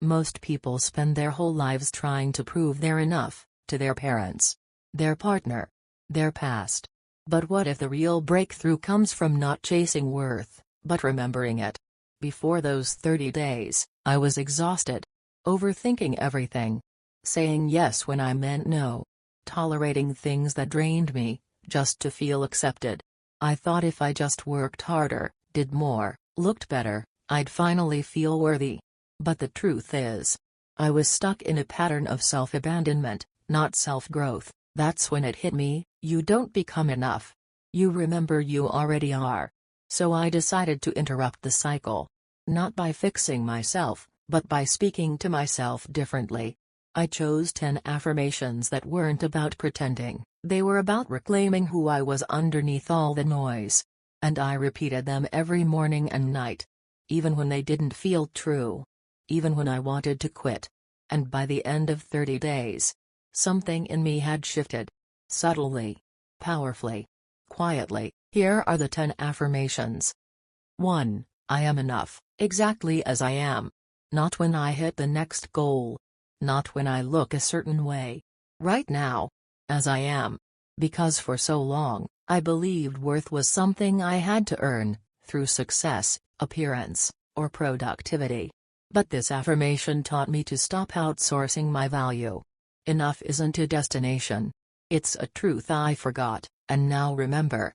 Most people spend their whole lives trying to prove they're enough, to their parents, their partner, their past. But what if the real breakthrough comes from not chasing worth, but remembering it? Before those 30 days, I was exhausted. Overthinking everything. Saying yes when I meant no. Tolerating things that drained me, just to feel accepted. I thought if I just worked harder, did more, looked better, I'd finally feel worthy. But the truth is, I was stuck in a pattern of self-abandonment, not self-growth. That's when it hit me: you don't become enough. You remember you already are. So I decided to interrupt the cycle. Not by fixing myself, but by speaking to myself differently. I chose 10 affirmations that weren't about pretending, they were about reclaiming who I was underneath all the noise. And I repeated them every morning and night. Even when they didn't feel true. Even when I wanted to quit. And by the end of 30 days, something in me had shifted. Subtly. Powerfully. Quietly. Here are the 10 affirmations. 1. I am enough, exactly as I am. Not when I hit the next goal. Not when I look a certain way. Right now. As I am. Because for so long, I believed worth was something I had to earn, through success, appearance, or productivity. But this affirmation taught me to stop outsourcing my value. Enough isn't a destination. It's a truth I forgot, and now remember.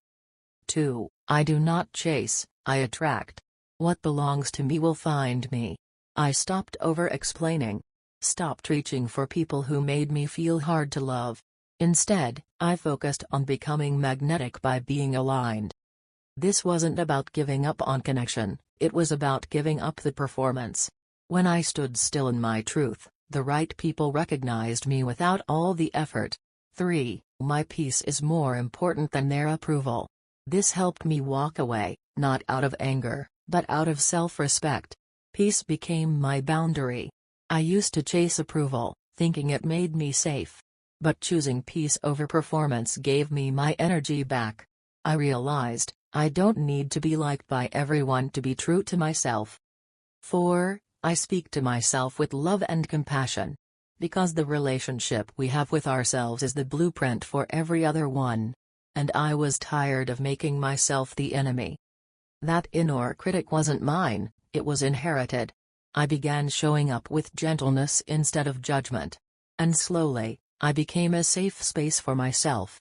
2. I do not chase, I attract. What belongs to me will find me. I stopped over-explaining. Stopped reaching for people who made me feel hard to love. Instead, I focused on becoming magnetic by being aligned. This wasn't about giving up on connection, it was about giving up the performance. When I stood still in my truth, the right people recognized me without all the effort. 3. My peace is more important than their approval. This helped me walk away, not out of anger, but out of self-respect. Peace became my boundary. I used to chase approval, thinking it made me safe. But choosing peace over performance gave me my energy back. I realized, I don't need to be liked by everyone to be true to myself. 4. I speak to myself with love and compassion. Because the relationship we have with ourselves is the blueprint for every other one. And I was tired of making myself the enemy. That inner critic wasn't mine, it was inherited. I began showing up with gentleness instead of judgment. And slowly, I became a safe space for myself.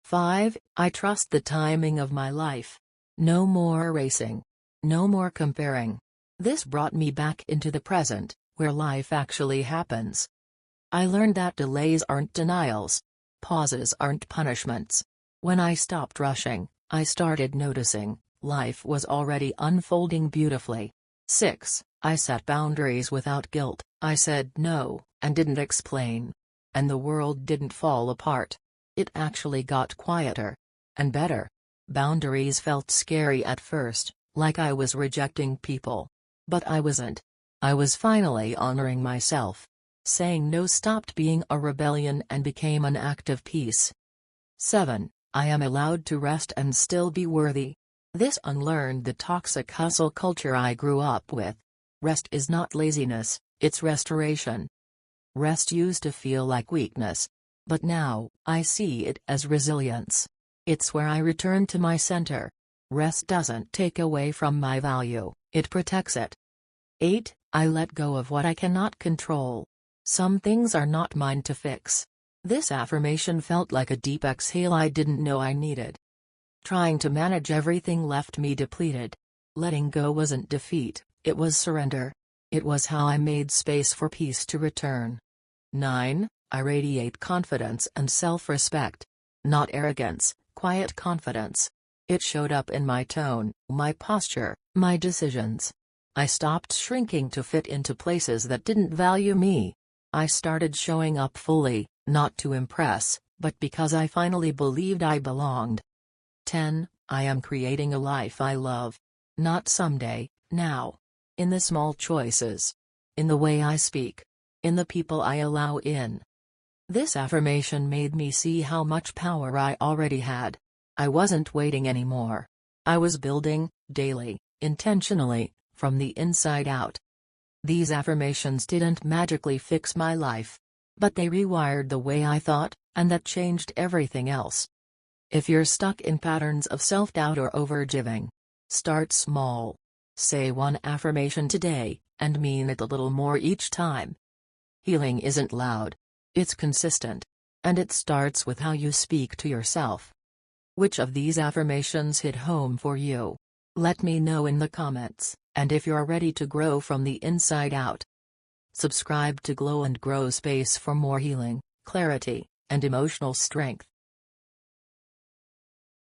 5. I trust the timing of my life. No more racing. No more comparing. This brought me back into the present, where life actually happens. I learned that delays aren't denials. Pauses aren't punishments. When I stopped rushing, I started noticing, life was already unfolding beautifully. 6. I set boundaries without guilt. I said no, and didn't explain. And the world didn't fall apart. It actually got quieter. And better. Boundaries felt scary at first, like I was rejecting people. But I wasn't. I was finally honoring myself. Saying no stopped being a rebellion and became an act of peace. 7. I am allowed to rest and still be worthy. This unlearned the toxic hustle culture I grew up with. Rest is not laziness, it's restoration. Rest used to feel like weakness. But now, I see it as resilience. It's where I return to my center. Rest doesn't take away from my value, it protects it. 8. I let go of what I cannot control. Some things are not mine to fix. This affirmation felt like a deep exhale I didn't know I needed. Trying to manage everything left me depleted. Letting go wasn't defeat, it was surrender. It was how I made space for peace to return. 9. I radiate confidence and self-respect. Not arrogance, quiet confidence. It showed up in my tone, my posture, my decisions. I stopped shrinking to fit into places that didn't value me. I started showing up fully, not to impress, but because I finally believed I belonged. 10. I am creating a life I love. Not someday, now. In the small choices. In the way I speak. In the people I allow in. This affirmation made me see how much power I already had. I wasn't waiting anymore. I was building, daily, intentionally, from the inside out. These affirmations didn't magically fix my life. But they rewired the way I thought, and that changed everything else. If you're stuck in patterns of self-doubt or overgiving, start small. Say one affirmation today, and mean it a little more each time. Healing isn't loud. It's consistent. And it starts with how you speak to yourself. Which of these affirmations hit home for you? Let me know in the comments, and if you're ready to grow from the inside out. Subscribe to Glow and Grow Space for more healing, clarity, and emotional strength.